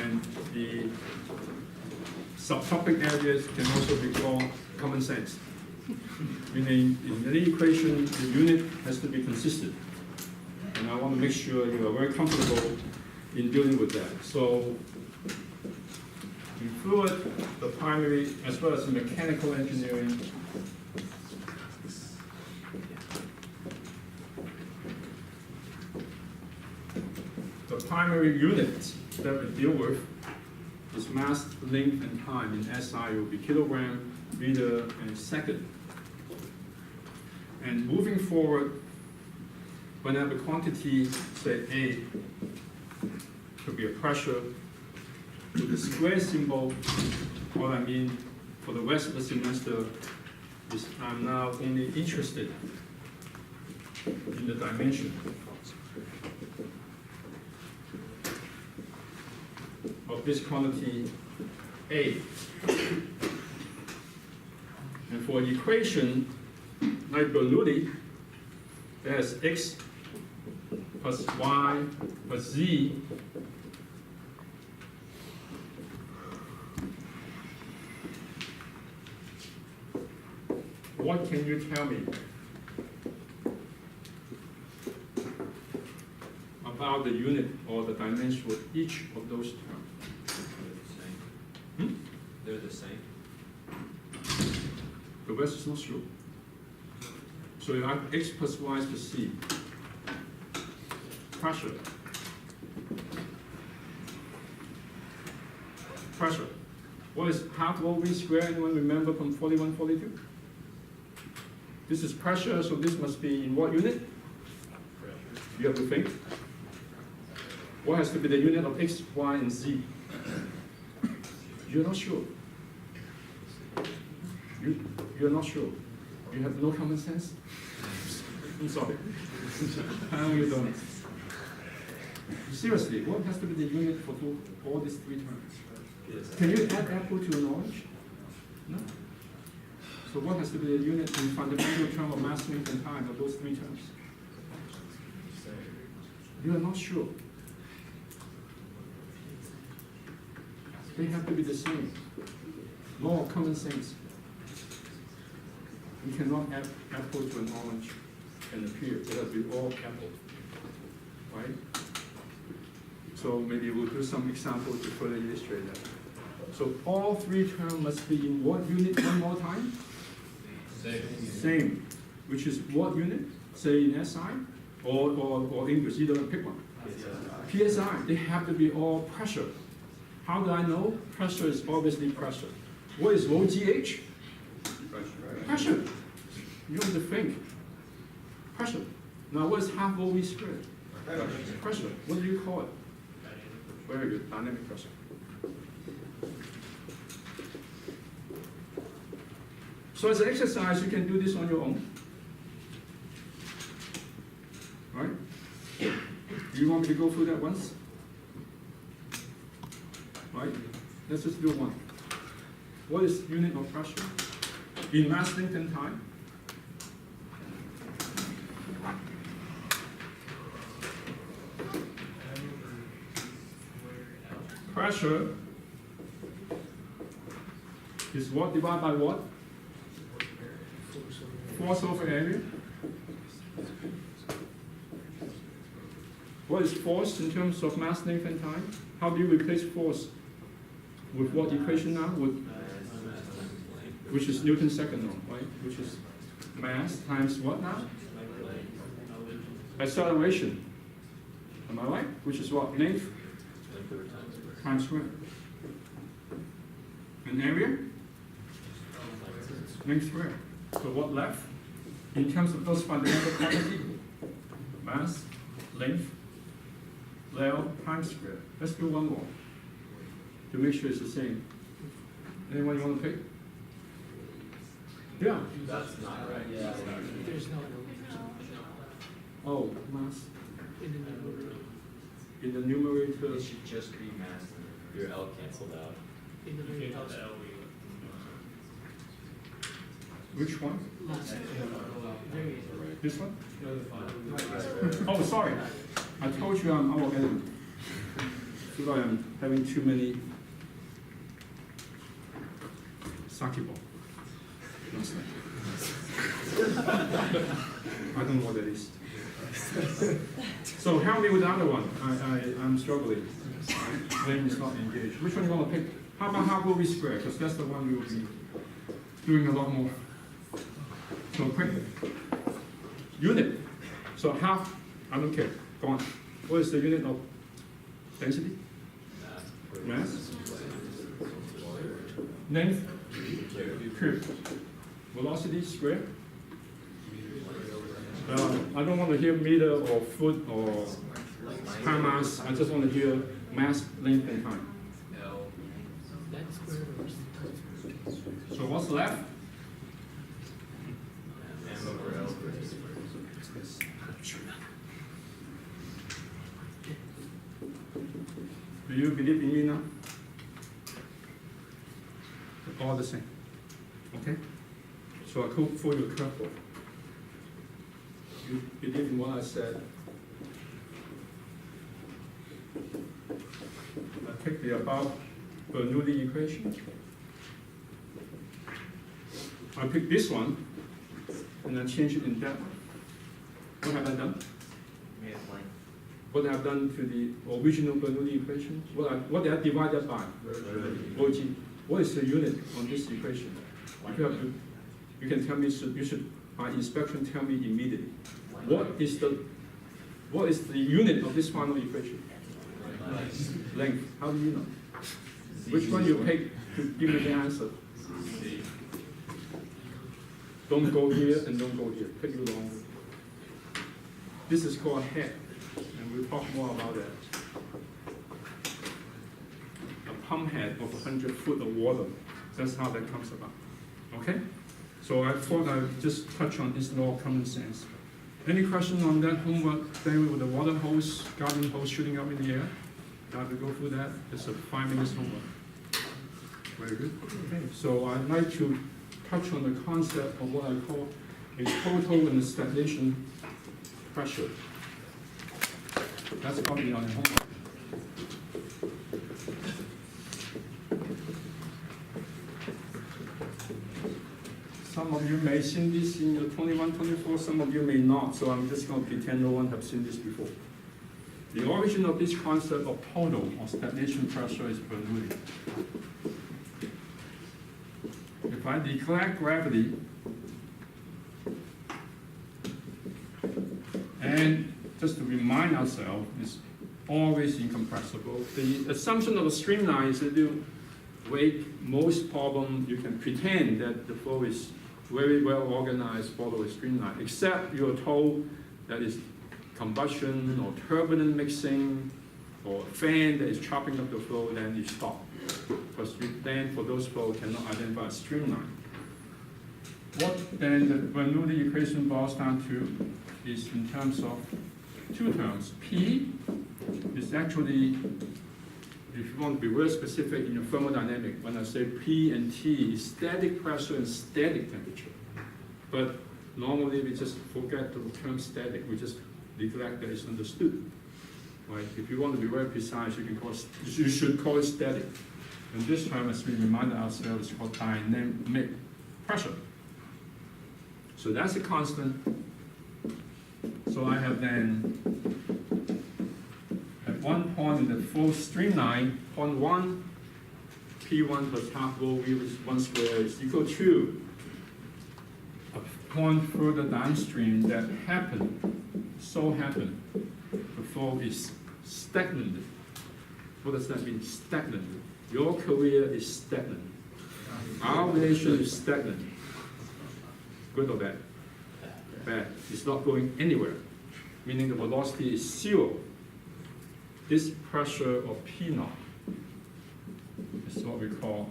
And the subtopic areas can also be called common sense. Meaning, in any equation, the unit has to be consistent. And I want to make sure you are very comfortable in dealing with that. So, in fluid, the primary, as well as in mechanical engineering, the primary unit that we deal with is mass, length, and time. In SI, it will be kilogram, meter, and second. And moving forward, when I have a quantity, say A, could be a pressure, with the square symbol, what I mean for the rest of the semester is I'm now only interested in the dimension of this quantity A. And for an equation like Bernoulli, it has x plus y plus z what can you tell me about the unit or the dimension of each of those terms? They're the same. The rest is not true. So you have x plus y plus c. Pressure. Pressure. What is half rho v squared? Anyone remember from 41, 42? This is pressure, so this must be in what unit? You have to think. What has to be the unit of x, y, and z? You're not sure. You're not sure. You have no common sense? I'm sorry. How you don't? Seriously, what has to be the unit for all these three terms? Can you add apple to an orange? No. So what has to be the unit in fundamental term of mass, length, and time of those three terms? You are not sure. They have to be the same. Law of common sense. You cannot add apple to an orange and appear. It has to be all apple. Right? So maybe we'll do some examples to further illustrate that. So all three terms must be in what unit one more time? Same. Which is what unit? Say in SI or English, you don't pick one. PSI, they have to be all pressure. How do I know? Pressure is obviously pressure. What is rho GH? Pressure. You have to think. Pressure. Now what is half rho V squared? Pressure. What do you call it? Very good. Dynamic pressure. So as an exercise, you can do this on your own. Right? Do you want me to go through that once? Right? Let's just do one. What is unit of pressure? In mass, length, and time? Pressure is what divided by what? Force over area. What is force in terms of mass, length, and time? How do you replace force? With what equation now? Which is Newton's second law, right? Which is mass times what now? Acceleration. Am I right? Which is what? Length times square. And area? Length square. So what left? In terms of those fundamental quantities, mass, length, L times square. Let's do one more to make sure it's the same. Anyone you want to pick? Yeah. That's not right. Yeah. There's no. Oh, mass. In the numerator. In the numerator. It should just be mass. Your L canceled out. In the very last. Which one? Last. Very. This one? Oh, sorry. I told you I'm our element. Feel like I'm having too many sake ball. I don't know what that is. So help me with the other one. I'm struggling. Brain is not engaged. Which one you want to pick? How about half V square? Because that's the one we will be doing a lot more. So quick. Unit. So half, I don't care. Go on. What is the unit of density? Mass? Length? Cube. Velocity square? I don't want to hear meter or foot or time mass. I just want to hear mass, length, and time. Length square versus time square. So what's left? Do you believe in me now? All the same. Okay? So I could for you a curveball. You believe in what I said. I take the above Bernoulli equation. I pick this one and then change it in that one. What have I done? Made it blank. What I have done to the original Bernoulli equation? What did I divide that by? OG. What is the unit on this equation? You can tell me, you should, by inspection, tell me immediately. What is the unit of this final equation? Length. How do you know? Which one you pick to give me the answer? Don't go here and don't go here. Pick the wrong. This is called head, and we'll talk more about that. A pump head of 100 foot of water. That's how that comes about. Okay? So I thought I'd just touch on this law of common sense. Any question on that homework thing with the water hose, garden hose shooting up in the air? Now to go through that, it's a 5 minutes homework. Very good. Okay. So I'd like to touch on the concept of what I call a total and stagnation pressure. That's probably on your homework. Some of you may have seen this in your 21, 24, some of you may not, so I'm just going to pretend no one has seen this before. The origin of this concept of total or stagnation pressure is Bernoulli. If I declare gravity and just to remind ourselves, it's always incompressible. The assumption of a streamline is that you weight most problem, you can pretend that the flow is very well organized, follow a streamline, except you're told that it's combustion or turbulent mixing or a fan that is chopping up the flow, then you stop. Because you then, for those flows, cannot identify a streamline. What then the Bernoulli equation boils down to is in terms of two terms. P is actually, if you want to be very specific in your thermodynamic, when I say P and T is static pressure and static temperature. But normally we just forget the term static, we just neglect that it's understood. Right? If you want to be very precise, you should call it static. And this term, as we remind ourselves, is called dynamic pressure. So that's a constant. So I have then, at one point in the full streamline, point 1, P1 plus half rho V is 1 square is equal to a point further downstream that so happened, the flow is stagnant. What does that mean, stagnant? Your career is stagnant. Our relation is stagnant. Good or bad? Bad. It's not going anywhere, meaning the velocity is 0. This pressure of P naught is what we call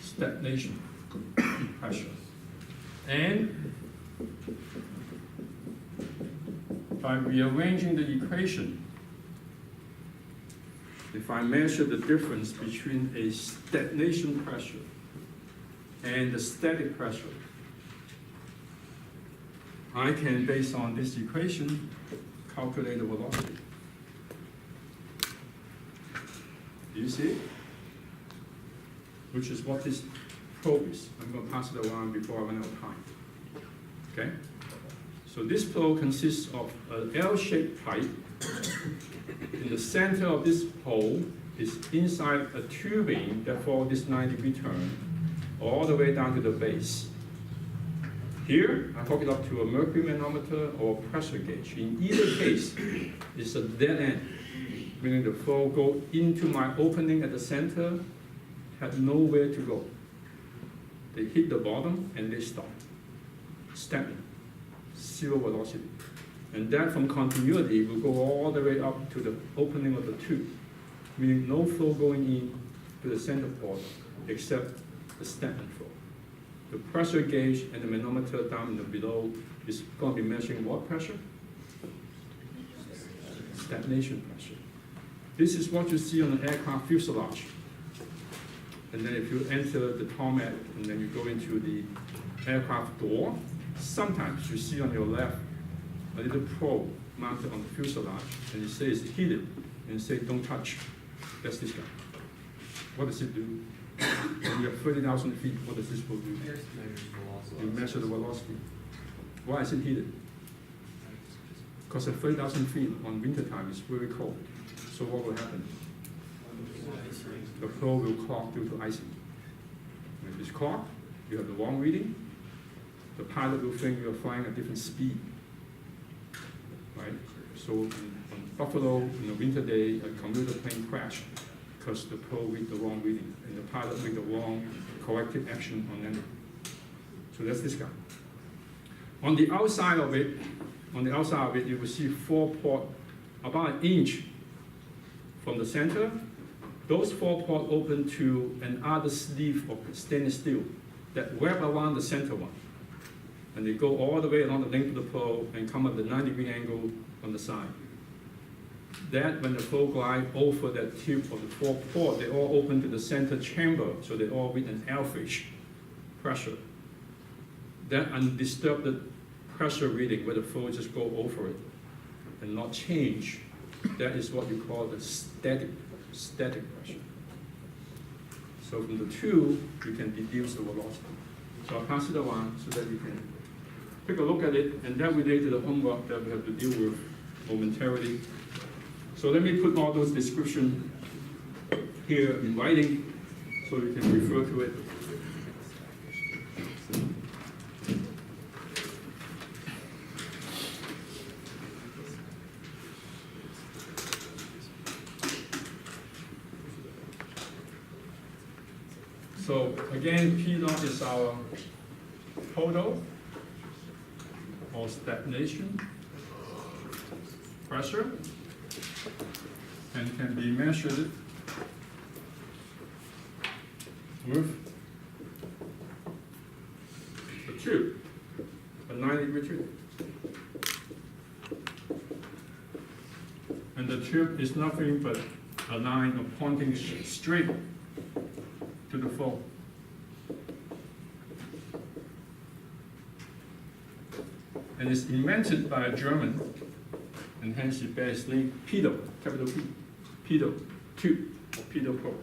stagnation pressure. And by rearranging the equation, if I measure the difference between a stagnation pressure and the static pressure, I can, based on this equation, calculate the velocity. Do you see it? Which is what this probe is. I'm going to pass it around before I run out of time. Okay? So this probe consists of an L-shaped pipe. In the center of this hole is inside a tubing that follows this 90-degree turn all the way down to the base. Here, I hook it up to a mercury manometer or pressure gauge. In either case, it's a dead end, meaning the flow go into my opening at the center, have nowhere to go. They hit the bottom and they stop. Stagnant, zero velocity. And that from continuity will go all the way up to the opening of the tube, meaning no flow going in to the center port except the stagnant flow. The pressure gauge and the manometer down in the below is going to be measuring what pressure? Stagnation pressure. This is what you see on an aircraft fuselage. And then if you enter the tarmac and then you go into the aircraft door, sometimes you see on your left a little probe mounted on the fuselage, and it says heated, and it says don't touch. That's this guy. What does it do? When you're 30,000 feet, what does this probe do? You measure the velocity. Why is it heated? Because at 30,000 feet on winter time, it's very cold. So what will happen? The probe will clog due to icing. When it's clogged, you have the wrong reading. The pilot will think you're flying at different speed. Right? So on Buffalo, in a winter day, a commuter plane crashed because the probe read the wrong reading, and the pilot made the wrong corrective action on landing. So that's this guy. On the outside of it, you will see 4 ports, about an inch from the center. Those 4 ports open to another sleeve of stainless steel that wrap around the center one. And they go all the way along the length of the probe and come at the 90-degree angle on the side. That, when the flow glides over that tube of the 4 ports, they all open to the center chamber, so they all read an alpha-ish pressure. That undisturbed pressure reading, where the flow just go over it and not change, that is what you call the static pressure. So from the two, you can deduce the velocity. So I'll pass it around so that you can take a look at it, and that relates to the homework that we have to deal with momentarily. So let me put all those descriptions here in writing so you can refer to it. So again, P naught is our total or stagnation pressure, and can be measured with a tube, a 90-degree tube. And the tube is nothing but a line of pointing straight to the flow. And it's invented by a German, and hence it bears the name pedo, capital P, pedo tube or pedo probe.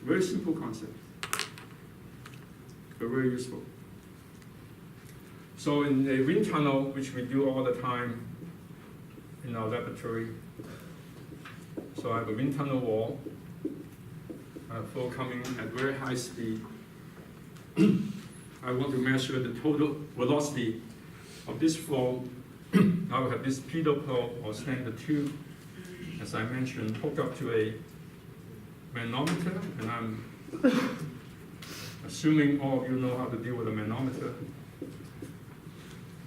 Very simple concept, but very useful. So in a wind tunnel, which we do all the time in our laboratory, so I have a wind tunnel wall, I have flow coming at very high speed. I want to measure the total velocity of this flow. I will have this pedo probe or standard tube, as I mentioned, hooked up to a manometer, and I'm assuming all of you know how to deal with a manometer.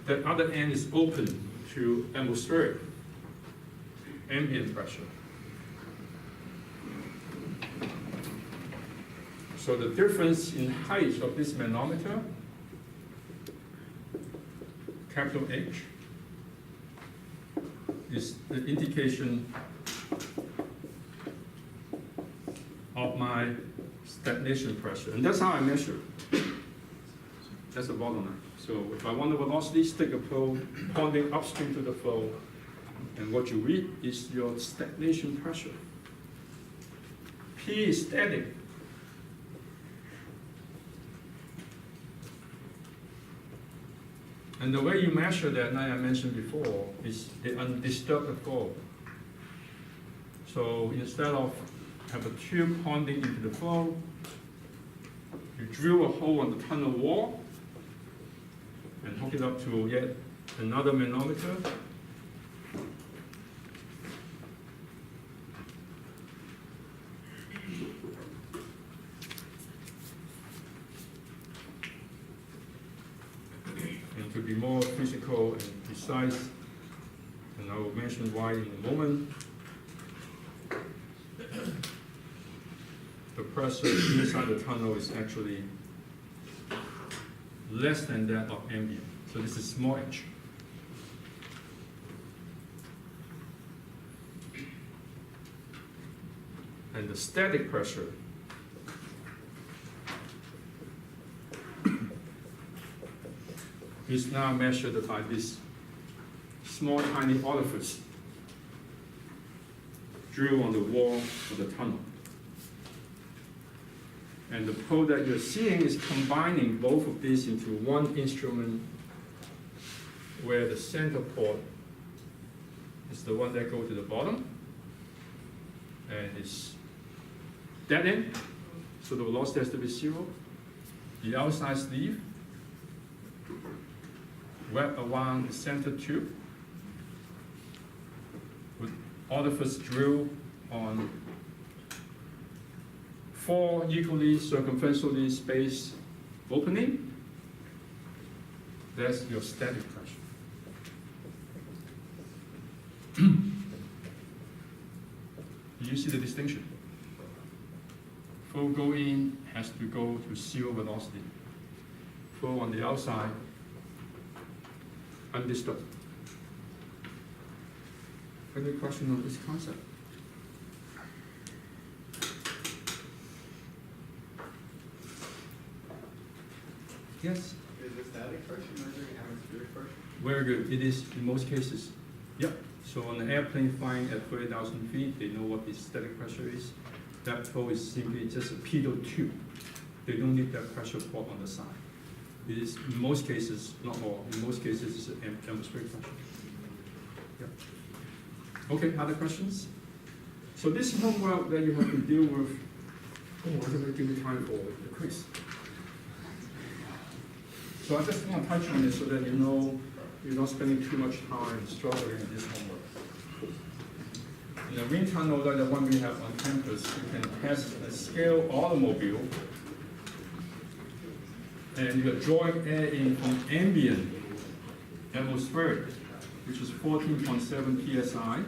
That other end is open to atmospheric ambient pressure. So the difference in height of this manometer, capital H, is the indication of my stagnation pressure. And that's how I measure. That's the bottom line. So if I want the velocity, stick a probe pointing upstream to the flow, and what you read is your stagnation pressure. P is static. And the way you measure that, like I mentioned before, is the undisturbed flow. So instead of have a tube pointing into the flow, you drill a hole on the tunnel wall and hook it up to yet another manometer. And to be more physical and precise, and I will mention why in a moment, the pressure inside the tunnel is actually less than that of ambient. So this is small h. And the static pressure is now measured by this small tiny orifice drilled on the wall of the tunnel. And the probe that you're seeing is combining both of these into one instrument where the center port is the one that goes to the bottom and it's dead end, so the velocity has to be zero. The outside sleeve wrapped around the center tube with orifice drill on 4 equally circumferentially spaced opening. That's your static pressure. You see the distinction? Flow go in has to go to zero velocity. Flow on the outside, undisturbed. Any question on this concept? Yes? Is the static pressure measuring atmospheric pressure? Very good. It is in most cases. Yep. So on an airplane flying at 30,000 feet, they know what the static pressure is. That flow is simply just a pedal tube. They don't need that pressure port on the side. It is in most cases, not all, in most cases it's an atmospheric pressure. Yep. Okay, other questions? So this homework that you have to deal with, oh, I don't give me time for the quiz. So I just want to touch on it so that you know you're not spending too much time struggling with this homework. In the wind tunnel, like the one we have on campus, you can test a scale automobile, and you're drawing air in from ambient atmospheric, which is 14.7 psi,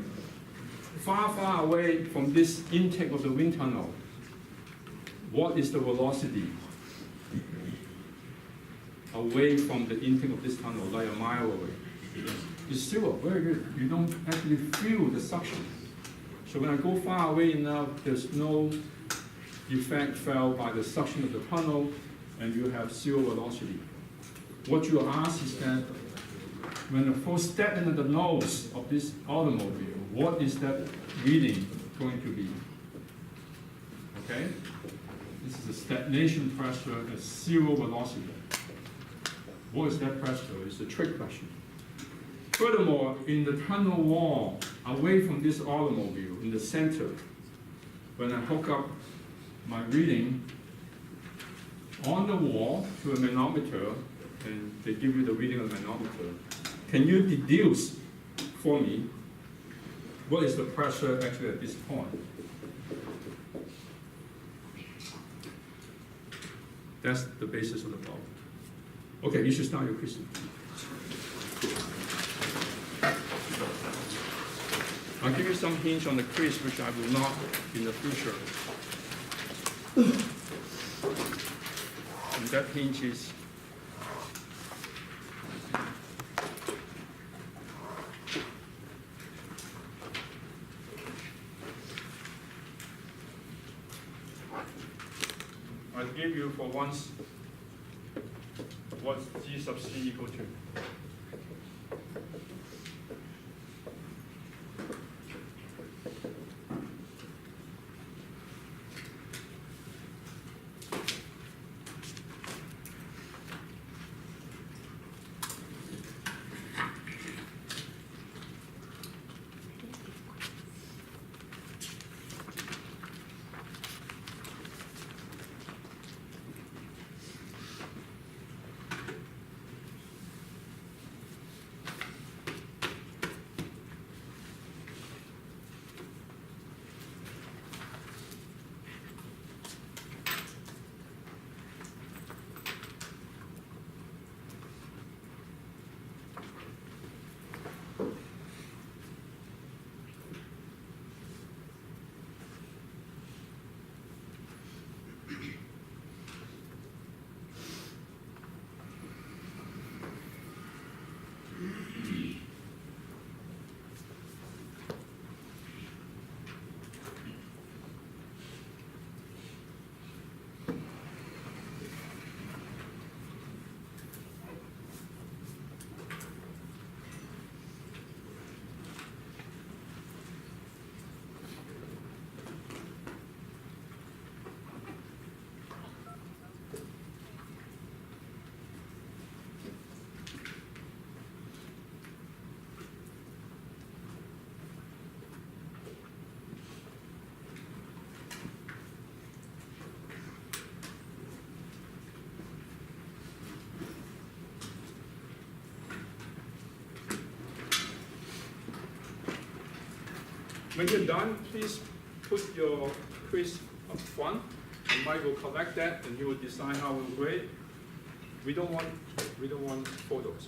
far away from this intake of the wind tunnel. What is the velocity away from the intake of this tunnel, like a mile away? It's zero, very good. You don't actually feel the suction. So when I go far away enough, there's no effect felt by the suction of the tunnel, and you have zero velocity. What you ask is that when the flow steps into the nose of this automobile, what is that reading going to be? Okay? This is a stagnation pressure at zero velocity. What is that pressure? It's the trig pressure. Furthermore, in the tunnel wall, away from this automobile, in the center, when I hook up my reading on the wall to a manometer, and they give you the reading of the manometer, can you deduce for me what is the pressure actually at this point? That's the basis of the problem. Okay, you should start your question. I'll give you some hints on the quiz, which I will not in the future. And that hint is I'll give you for once what's G sub C equal to. When you're done, please put your quiz up front, and Mike will collect that, and he will decide how we'll grade. We don't want photos.